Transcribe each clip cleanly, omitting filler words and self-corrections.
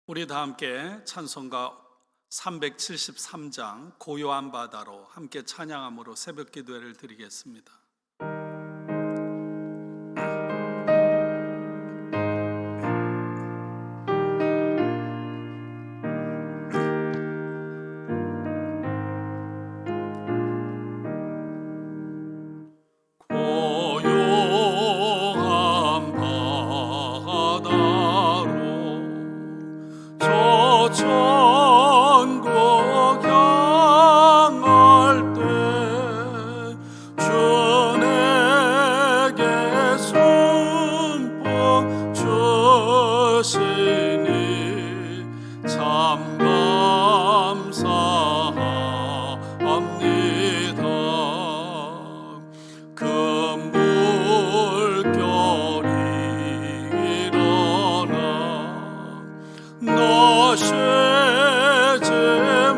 우리 다 함께 찬송가 373장 고요한 바다로 함께 찬양함으로 새벽 기도회를 드리겠습니다. 고요한 바다로 저 천국 향할 때 주 내게 숨통 주시니 참 감사합니다. 그 물결이 일어나 너 쉬지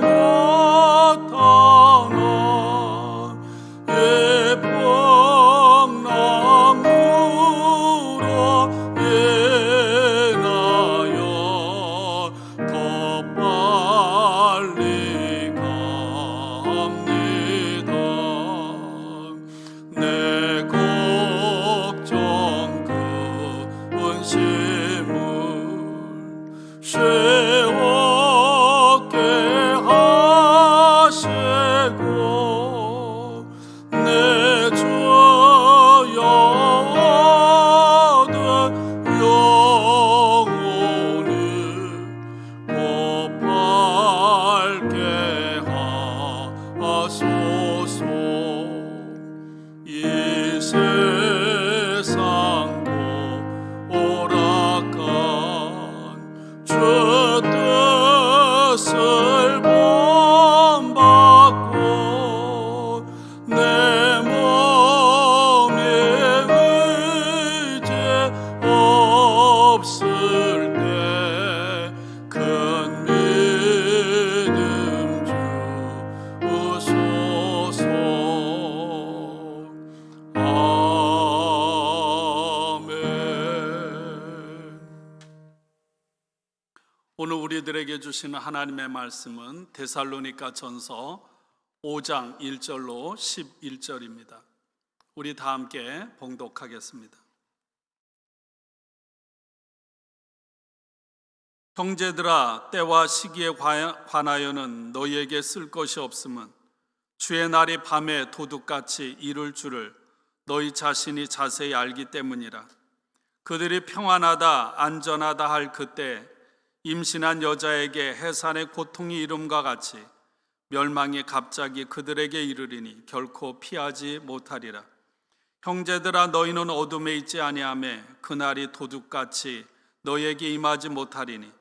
못하나 이 풍랑으로 인하여 더 빨리 갑니다. 내 걱정 그 근심을 쉬웠게 하시고 내 주여 얻은 영혼을 곧 밝게 하소서. 이 세상도 오락한 주 뜻을 본받고 내 몸에 의지 없을 때 큰 믿음 주소서. 아멘. 오늘 우리들에게 주시는 하나님의 말씀은 데살로니가 전서 5장 1절로 11절입니다. 우리 다 함께 봉독하겠습니다. 형제들아, 때와 시기에 관하여는 너희에게 쓸 것이 없음은 주의 날이 밤에 도둑같이 이룰 줄을 너희 자신이 자세히 알기 때문이라. 그들이 평안하다 안전하다 할 그때 임신한 여자에게 해산의 고통이 이름과 같이 멸망이 갑자기 그들에게 이르리니 결코 피하지 못하리라. 형제들아, 너희는 어둠에 있지 아니하매 그날이 도둑같이 너희에게 임하지 못하리니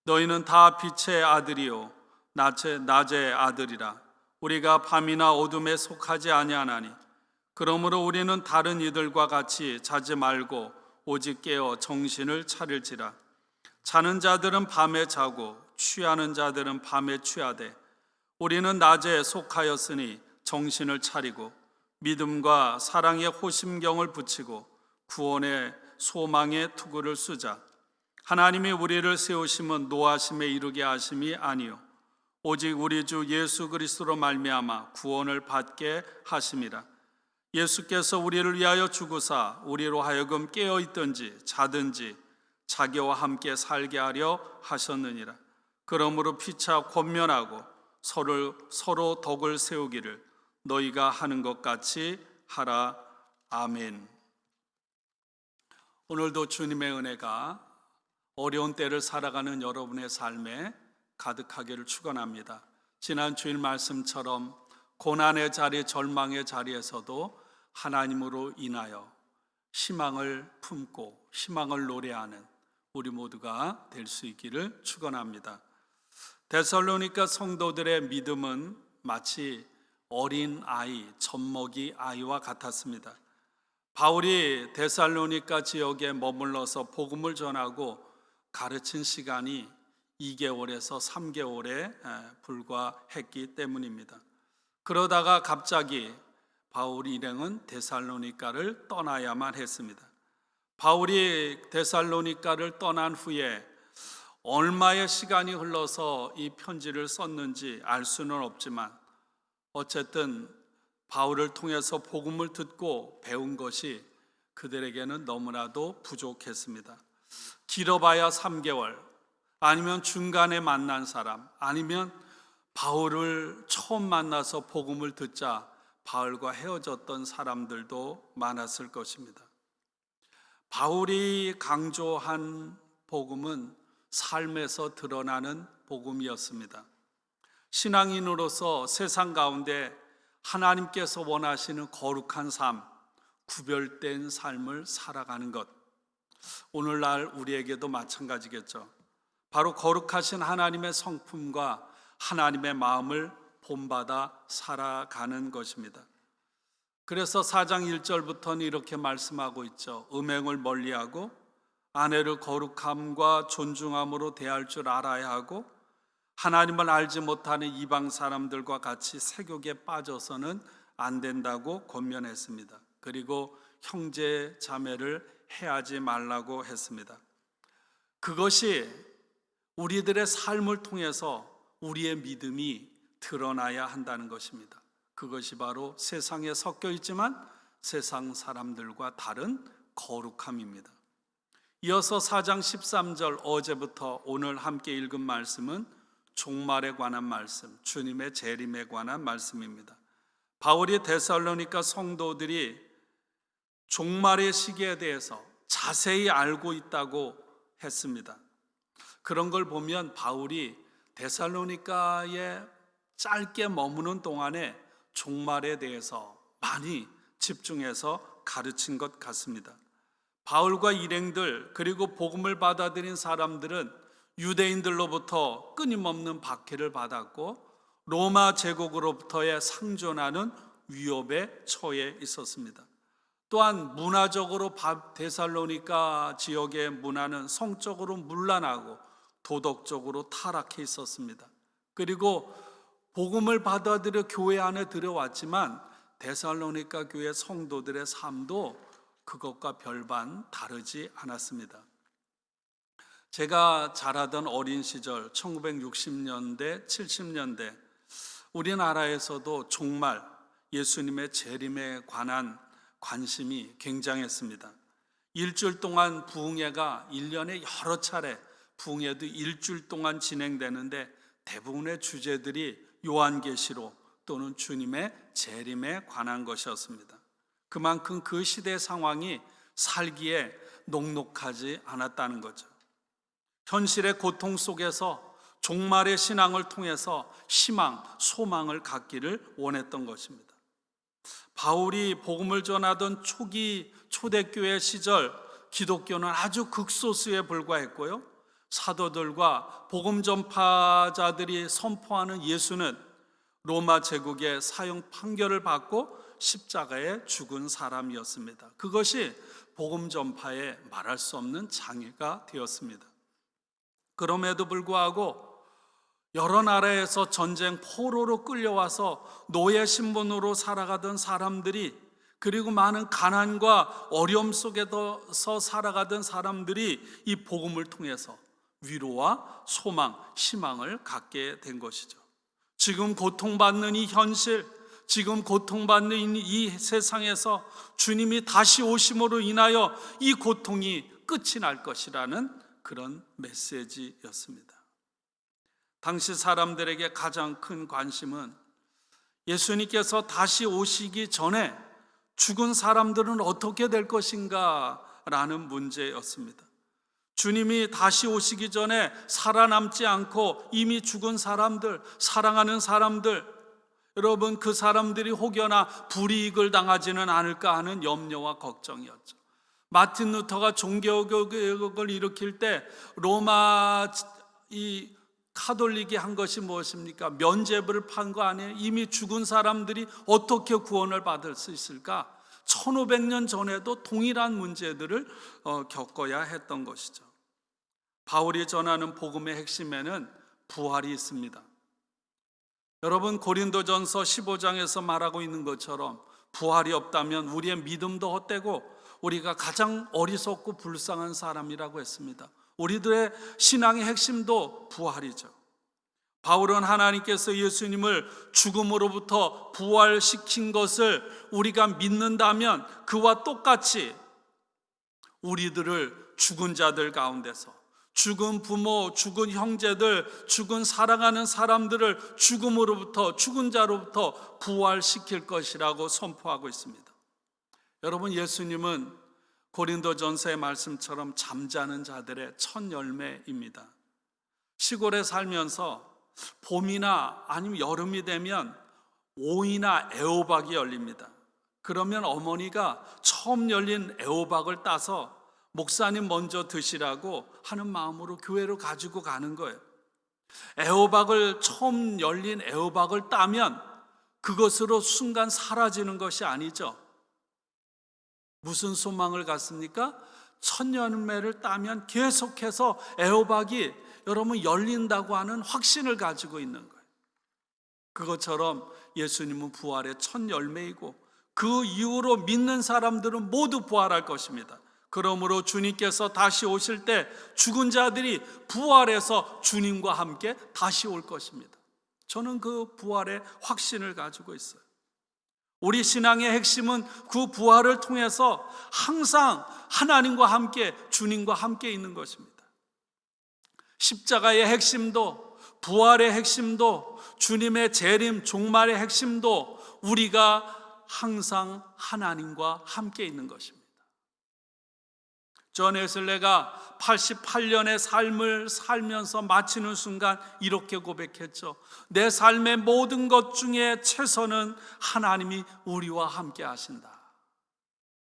너희는 다 빛의 아들이요 낮의 아들이라. 우리가 밤이나 어둠에 속하지 아니하나니 그러므로 우리는 다른 이들과 같이 자지 말고 오직 깨어 정신을 차릴지라. 자는 자들은 밤에 자고 취하는 자들은 밤에 취하되 우리는 낮에 속하였으니 정신을 차리고 믿음과 사랑의 호심경을 붙이고 구원의 소망의 투구를 쓰자. 하나님이 우리를 세우심은 노하심에 이르게 하심이 아니요 오직 우리 주 예수 그리스도로 말미암아 구원을 받게 하심이라. 예수께서 우리를 위하여 죽으사 우리로 하여금 깨어 있든지 자든지 자기와 함께 살게 하려 하셨느니라. 그러므로 피차 권면하고 서로 덕을 세우기를 너희가 하는 것 같이 하라. 아멘. 오늘도 주님의 은혜가 어려운 때를 살아가는 여러분의 삶에 가득하기를 축원합니다. 지난 주일 말씀처럼 고난의 자리, 절망의 자리에서도 하나님으로 인하여 희망을 품고 희망을 노래하는 우리 모두가 될 수 있기를 축원합니다. 데살로니가 성도들의 믿음은 마치 어린 아이, 젖먹이 아이와 같았습니다. 바울이 데살로니가 지역에 머물러서 복음을 전하고 가르친 시간이 2개월에서 3개월에 불과했기 때문입니다. 그러다가 갑자기 바울 일행은 데살로니가를 떠나야만 했습니다. 바울이 데살로니가를 떠난 후에 얼마의 시간이 흘러서 이 편지를 썼는지 알 수는 없지만 어쨌든 바울을 통해서 복음을 듣고 배운 것이 그들에게는 너무나도 부족했습니다. 길어봐야 3개월, 아니면 중간에 만난 사람, 아니면 바울을 처음 만나서 복음을 듣자 바울과 헤어졌던 사람들도 많았을 것입니다. 바울이 강조한 복음은 삶에서 드러나는 복음이었습니다. 신앙인으로서 세상 가운데 하나님께서 원하시는 거룩한 삶, 구별된 삶을 살아가는 것, 오늘날 우리에게도 마찬가지겠죠. 바로 거룩하신 하나님의 성품과 하나님의 마음을 본받아 살아가는 것입니다. 그래서 4장 1절부터는 이렇게 말씀하고 있죠. 음행을 멀리하고 아내를 거룩함과 존중함으로 대할 줄 알아야 하고 하나님을 알지 못하는 이방 사람들과 같이 세욕에 빠져서는 안 된다고 권면했습니다. 그리고 형제 자매를 해하지 말라고 했습니다. 그것이 우리들의 삶을 통해서 우리의 믿음이 드러나야 한다는 것입니다. 그것이 바로 세상에 섞여 있지만 세상 사람들과 다른 거룩함입니다. 이어서 4장 13절 어제부터 오늘 함께 읽은 말씀은 종말에 관한 말씀, 주님의 재림에 관한 말씀입니다. 바울이 데살로니가 성도들이 종말의 시기에 대해서 자세히 알고 있다고 했습니다. 그런 걸 보면 바울이 데살로니가에 짧게 머무는 동안에 종말에 대해서 많이 집중해서 가르친 것 같습니다. 바울과 일행들 그리고 복음을 받아들인 사람들은 유대인들로부터 끊임없는 박해를 받았고 로마 제국으로부터의 상존하는 위협에 처해 있었습니다. 또한 문화적으로 데살로니가 지역의 문화는 성적으로 문란하고 도덕적으로 타락해 있었습니다. 그리고 복음을 받아들여 교회 안에 들어왔지만 데살로니가 교회 성도들의 삶도 그것과 별반 다르지 않았습니다. 제가 자라던 어린 시절 1960년대, 70년대 우리나라에서도 종말, 예수님의 재림에 관한 관심이 굉장했습니다. 일주일 동안 부흥회가 1년에 여러 차례 부흥회도 일주일 동안 진행되는데 대부분의 주제들이 요한계시록 또는 주님의 재림에 관한 것이었습니다. 그만큼 그 시대 상황이 살기에 녹록하지 않았다는 거죠. 현실의 고통 속에서 종말의 신앙을 통해서 희망, 소망을 갖기를 원했던 것입니다. 바울이 복음을 전하던 초기 초대교회 시절 기독교는 아주 극소수에 불과했고요. 사도들과 복음 전파자들이 선포하는 예수는 로마 제국의 사형 판결을 받고 십자가에 죽은 사람이었습니다. 그것이 복음 전파에 말할 수 없는 장애가 되었습니다. 그럼에도 불구하고 여러 나라에서 전쟁 포로로 끌려와서 노예 신분으로 살아가던 사람들이, 그리고 많은 가난과 어려움 속에서 살아가던 사람들이 이 복음을 통해서 위로와 소망, 희망을 갖게 된 것이죠. 지금 고통받는 이 현실, 지금 고통받는 이 세상에서 주님이 다시 오심으로 인하여 이 고통이 끝이 날 것이라는 그런 메시지였습니다. 당시 사람들에게 가장 큰 관심은 예수님께서 다시 오시기 전에 죽은 사람들은 어떻게 될 것인가 라는 문제였습니다. 주님이 다시 오시기 전에 살아남지 않고 이미 죽은 사람들, 사랑하는 사람들, 여러분 그 사람들이 혹여나 불이익을 당하지는 않을까 하는 염려와 걱정이었죠. 마틴 루터가 종교개혁을 일으킬 때 로마 이 카톨릭이 한 것이 무엇입니까? 면죄부를 판 거 아니에요? 이미 죽은 사람들이 어떻게 구원을 받을 수 있을까? 1500년 전에도 동일한 문제들을 겪어야 했던 것이죠. 바울이 전하는 복음의 핵심에는 부활이 있습니다. 여러분 고린도전서 15장에서 말하고 있는 것처럼 부활이 없다면 우리의 믿음도 헛되고 우리가 가장 어리석고 불쌍한 사람이라고 했습니다. 우리들의 신앙의 핵심도 부활이죠. 바울은 하나님께서 예수님을 죽음으로부터 부활시킨 것을 우리가 믿는다면 그와 똑같이 우리들을 죽은 자들 가운데서, 죽은 부모, 죽은 형제들, 죽은 사랑하는 사람들을 죽음으로부터, 죽은 자로부터 부활시킬 것이라고 선포하고 있습니다. 여러분, 예수님은 고린도전서의 말씀처럼 잠자는 자들의 첫 열매입니다. 시골에 살면서 봄이나 아니면 여름이 되면 오이나 애호박이 열립니다. 그러면 어머니가 처음 열린 애호박을 따서 목사님 먼저 드시라고 하는 마음으로 교회로 가지고 가는 거예요. 애호박을 처음 열린 애호박을 따면 그것으로 순간 사라지는 것이 아니죠. 무슨 소망을 갖습니까? 첫 열매를 따면 계속해서 애호박이 여러분 열린다고 하는 확신을 가지고 있는 거예요. 그것처럼 예수님은 부활의 첫 열매이고 그 이후로 믿는 사람들은 모두 부활할 것입니다. 그러므로 주님께서 다시 오실 때 죽은 자들이 부활해서 주님과 함께 다시 올 것입니다. 저는 그 부활의 확신을 가지고 있어요. 우리 신앙의 핵심은 그 부활을 통해서 항상 하나님과 함께, 주님과 함께 있는 것입니다. 십자가의 핵심도, 부활의 핵심도, 주님의 재림, 종말의 핵심도 우리가 항상 하나님과 함께 있는 것입니다. 존 웨슬레가 88년의 삶을 살면서 마치는 순간 이렇게 고백했죠. 내 삶의 모든 것 중에 최선은 하나님이 우리와 함께 하신다.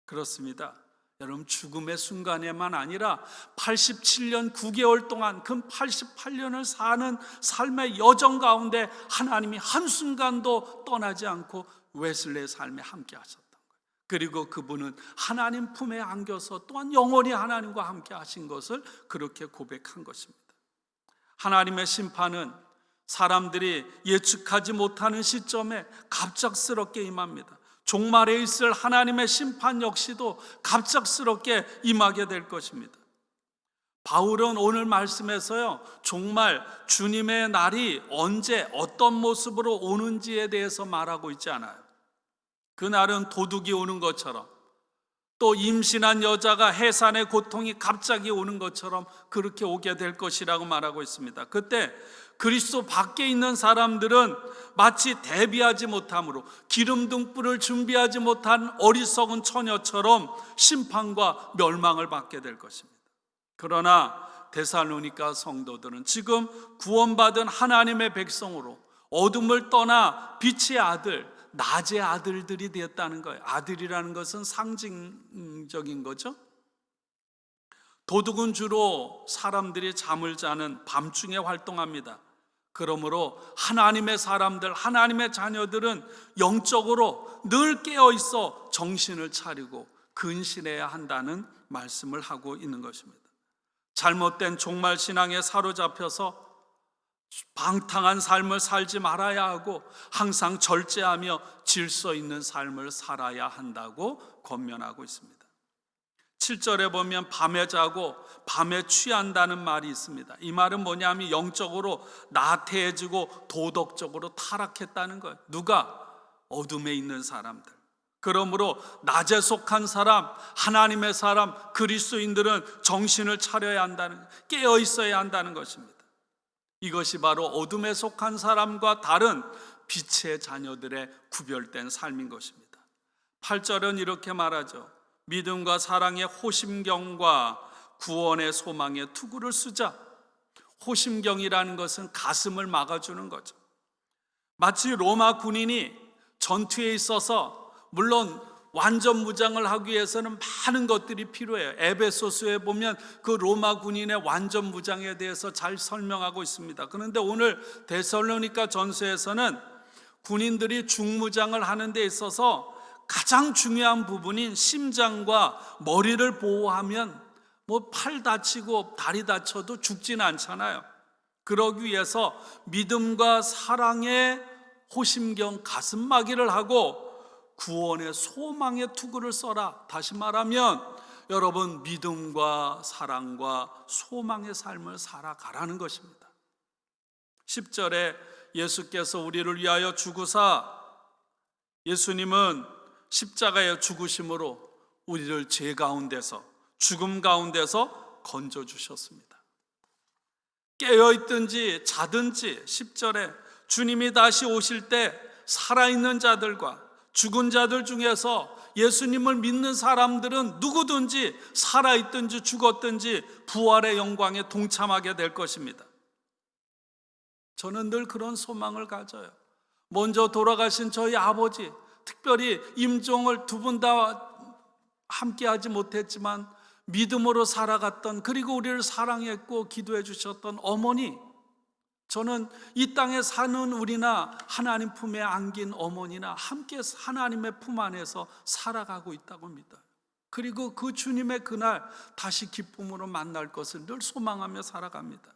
그렇습니다. 여러분, 죽음의 순간에만 아니라 87년 9개월 동안 그 88년을 사는 삶의 여정 가운데 하나님이 한순간도 떠나지 않고 웨슬레의 삶에 함께 하셨던 거예요. 그리고 그분은 하나님 품에 안겨서 또한 영원히 하나님과 함께 하신 것을 그렇게 고백한 것입니다. 하나님의 심판은 사람들이 예측하지 못하는 시점에 갑작스럽게 임합니다. 종말에 있을 하나님의 심판 역시도 갑작스럽게 임하게 될 것입니다. 바울은 오늘 말씀에서요, 종말 주님의 날이 언제 어떤 모습으로 오는지에 대해서 말하고 있지 않아요. 그 날은 도둑이 오는 것처럼, 또 임신한 여자가 해산의 고통이 갑자기 오는 것처럼 그렇게 오게 될 것이라고 말하고 있습니다. 그때 그리스도 밖에 있는 사람들은 마치 대비하지 못함으로 기름등불을 준비하지 못한 어리석은 처녀처럼 심판과 멸망을 받게 될 것입니다. 그러나 데살로니가 성도들은 지금 구원받은 하나님의 백성으로 어둠을 떠나 빛의 아들, 낮의 아들들이 되었다는 거예요. 아들이라는 것은 상징적인 거죠. 도둑은 주로 사람들이 잠을 자는 밤중에 활동합니다. 그러므로 하나님의 사람들, 하나님의 자녀들은 영적으로 늘 깨어 있어 정신을 차리고 근신해야 한다는 말씀을 하고 있는 것입니다. 잘못된 종말 신앙에 사로잡혀서 방탕한 삶을 살지 말아야 하고 항상 절제하며 질서 있는 삶을 살아야 한다고 권면하고 있습니다. 7절에 보면 밤에 자고 밤에 취한다는 말이 있습니다. 이 말은 뭐냐면 영적으로 나태해지고 도덕적으로 타락했다는 거예요. 누가? 어둠에 있는 사람들. 그러므로 낮에 속한 사람, 하나님의 사람, 그리스도인들은 정신을 차려야 한다는, 깨어 있어야 한다는 것입니다. 이것이 바로 어둠에 속한 사람과 다른 빛의 자녀들의 구별된 삶인 것입니다. 8절은 이렇게 말하죠. 믿음과 사랑의 호심경과 구원의 소망의 투구를 쓰자. 호심경이라는 것은 가슴을 막아주는 거죠. 마치 로마 군인이 전투에 있어서 물론 완전 무장을 하기 위해서는 많은 것들이 필요해요. 에베소서에 보면 그 로마 군인의 완전 무장에 대해서 잘 설명하고 있습니다. 그런데 오늘 데살로니가 전서에서는 군인들이 중무장을 하는 데 있어서 가장 중요한 부분인 심장과 머리를 보호하면 팔 다치고 다리 다쳐도 죽지는 않잖아요. 그러기 위해서 믿음과 사랑의 호심경 가슴막이를 하고 구원의 소망의 투구를 써라. 다시 말하면 여러분 믿음과 사랑과 소망의 삶을 살아가라는 것입니다. 10절에 예수께서 우리를 위하여 죽으사, 예수님은 십자가에 죽으심으로 우리를 죄 가운데서, 죽음 가운데서 건져주셨습니다. 깨어있든지 자든지 10절에 주님이 다시 오실 때 살아있는 자들과 죽은 자들 중에서 예수님을 믿는 사람들은 누구든지 살아있든지 죽었든지 부활의 영광에 동참하게 될 것입니다. 저는 늘 그런 소망을 가져요. 먼저 돌아가신 저희 아버지, 특별히 임종을 두 분 다 함께하지 못했지만 믿음으로 살아갔던, 그리고 우리를 사랑했고 기도해 주셨던 어머니, 저는 이 땅에 사는 우리나 하나님 품에 안긴 어머니나 함께 하나님의 품 안에서 살아가고 있다고 믿어요. 그리고 그 주님의 그날 다시 기쁨으로 만날 것을 늘 소망하며 살아갑니다.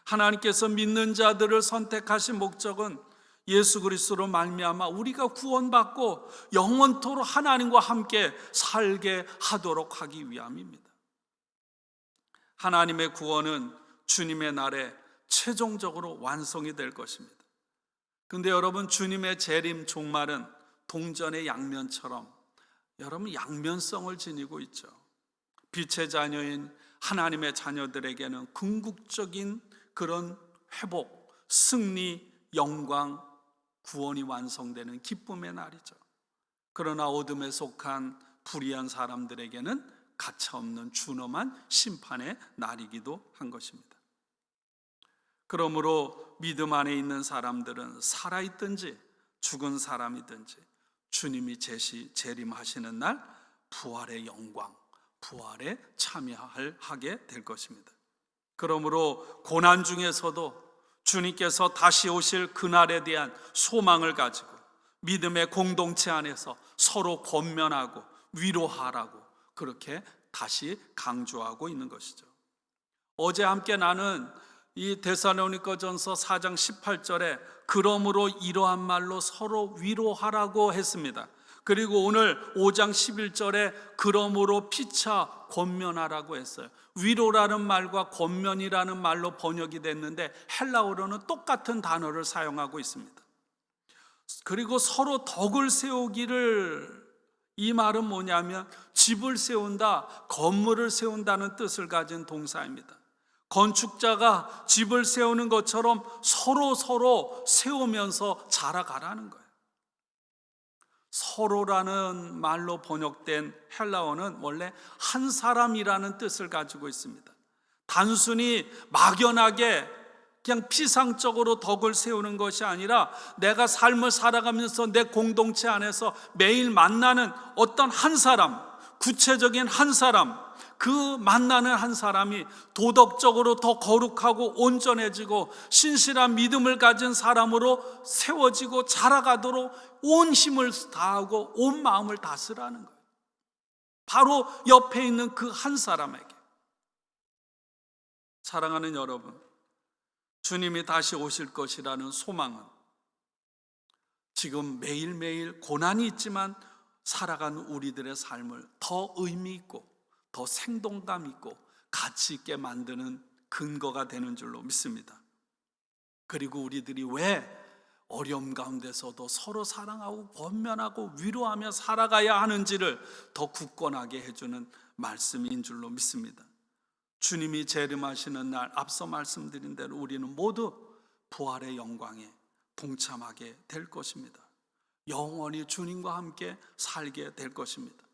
하나님께서 믿는 자들을 선택하신 목적은 예수 그리스도로 말미암아 우리가 구원받고 영원토록 하나님과 함께 살게 하도록 하기 위함입니다. 하나님의 구원은 주님의 날에 최종적으로 완성이 될 것입니다. 근데 여러분, 주님의 재림 종말은 동전의 양면처럼 여러분 양면성을 지니고 있죠. 빛의 자녀인 하나님의 자녀들에게는 궁극적인 그런 회복, 승리, 영광, 구원이 완성되는 기쁨의 날이죠. 그러나 어둠에 속한 불의한 사람들에게는 가차없는 준엄한 심판의 날이기도 한 것입니다. 그러므로 믿음 안에 있는 사람들은 살아있든지 죽은 사람이든지 주님이 재림하시는 날 부활의 영광, 부활에 참여하게 될 것입니다. 그러므로 고난 중에서도 주님께서 다시 오실 그날에 대한 소망을 가지고 믿음의 공동체 안에서 서로 권면하고 위로하라고 그렇게 다시 강조하고 있는 것이죠. 어제 함께 나눈 이 데살로니가전서 4장 18절에 그러므로 이러한 말로 서로 위로하라고 했습니다. 그리고 오늘 5장 11절에 그러므로 피차 권면하라고 했어요. 위로라는 말과 권면이라는 말로 번역이 됐는데 헬라어로는 똑같은 단어를 사용하고 있습니다. 그리고 서로 덕을 세우기를, 이 말은 뭐냐면 집을 세운다, 건물을 세운다는 뜻을 가진 동사입니다. 건축자가 집을 세우는 것처럼 서로 세우면서 자라가라는 거예요. 서로라는 말로 번역된 헬라어는 원래 한 사람이라는 뜻을 가지고 있습니다. 단순히 막연하게 그냥 피상적으로 덕을 세우는 것이 아니라 내가 삶을 살아가면서 내 공동체 안에서 매일 만나는 어떤 한 사람, 구체적인 한 사람, 그 만나는 한 사람이 도덕적으로 더 거룩하고 온전해지고 신실한 믿음을 가진 사람으로 세워지고 자라가도록 온 힘을 다하고 온 마음을 다스라는 거예요. 바로 옆에 있는 그 한 사람에게. 사랑하는 여러분, 주님이 다시 오실 것이라는 소망은 지금 매일매일 고난이 있지만 살아가는 우리들의 삶을 더 의미 있고 더 생동감 있고 가치 있게 만드는 근거가 되는 줄로 믿습니다. 그리고 우리들이 왜 어려움 가운데서도 서로 사랑하고 권면하고 위로하며 살아가야 하는지를 더 굳건하게 해주는 말씀인 줄로 믿습니다. 주님이 재림하시는 날 앞서 말씀드린 대로 우리는 모두 부활의 영광에 동참하게 될 것입니다. 영원히 주님과 함께 살게 될 것입니다.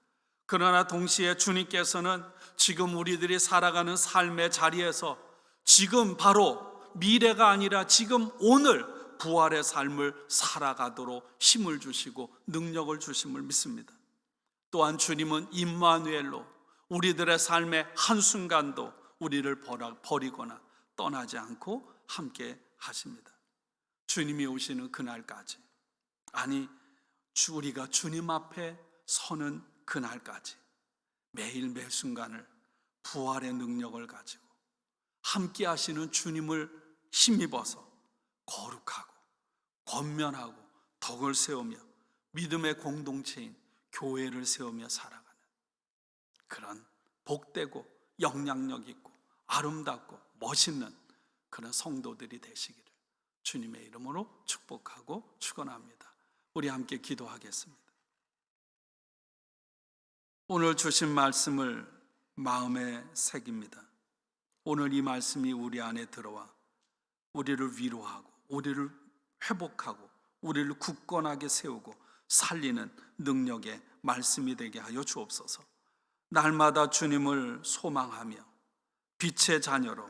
그러나 동시에 주님께서는 지금 우리들이 살아가는 삶의 자리에서 지금 바로 미래가 아니라 지금 오늘 부활의 삶을 살아가도록 힘을 주시고 능력을 주심을 믿습니다. 또한 주님은 임마누엘로 우리들의 삶의 한순간도 우리를 버리거나 떠나지 않고 함께 하십니다. 주님이 오시는 그날까지, 아니 우리가 주님 앞에 서는 그날까지 매일 매 순간을 부활의 능력을 가지고 함께 하시는 주님을 힘입어서 거룩하고 권면하고 덕을 세우며 믿음의 공동체인 교회를 세우며 살아가는 그런 복되고 영향력 있고 아름답고 멋있는 그런 성도들이 되시기를 주님의 이름으로 축복하고 축원합니다. 우리 함께 기도하겠습니다. 오늘 주신 말씀을 마음에 새깁니다. 오늘 이 말씀이 우리 안에 들어와 우리를 위로하고 우리를 회복하고 우리를 굳건하게 세우고 살리는 능력의 말씀이 되게 하여 주옵소서. 날마다 주님을 소망하며 빛의 자녀로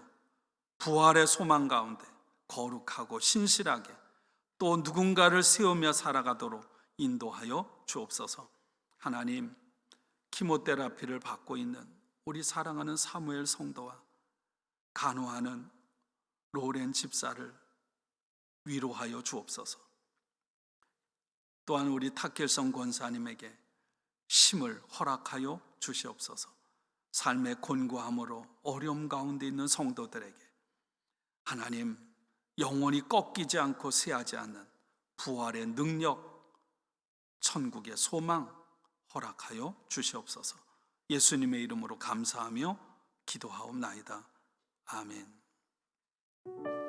부활의 소망 가운데 거룩하고 신실하게 또 누군가를 세우며 살아가도록 인도하여 주옵소서. 하나님, 키모테라피를 받고 있는 우리 사랑하는 사무엘 성도와 간호하는 로렌 집사를 위로하여 주옵소서. 또한 우리 탁길성 권사님에게 힘을 허락하여 주시옵소서. 삶의 곤고함으로 어려움 가운데 있는 성도들에게 하나님, 영원히 꺾이지 않고 쇠하지 않는 부활의 능력, 천국의 소망 허락하여 주시옵소서. 예수님의 이름으로 감사하며 기도하옵나이다. 아멘.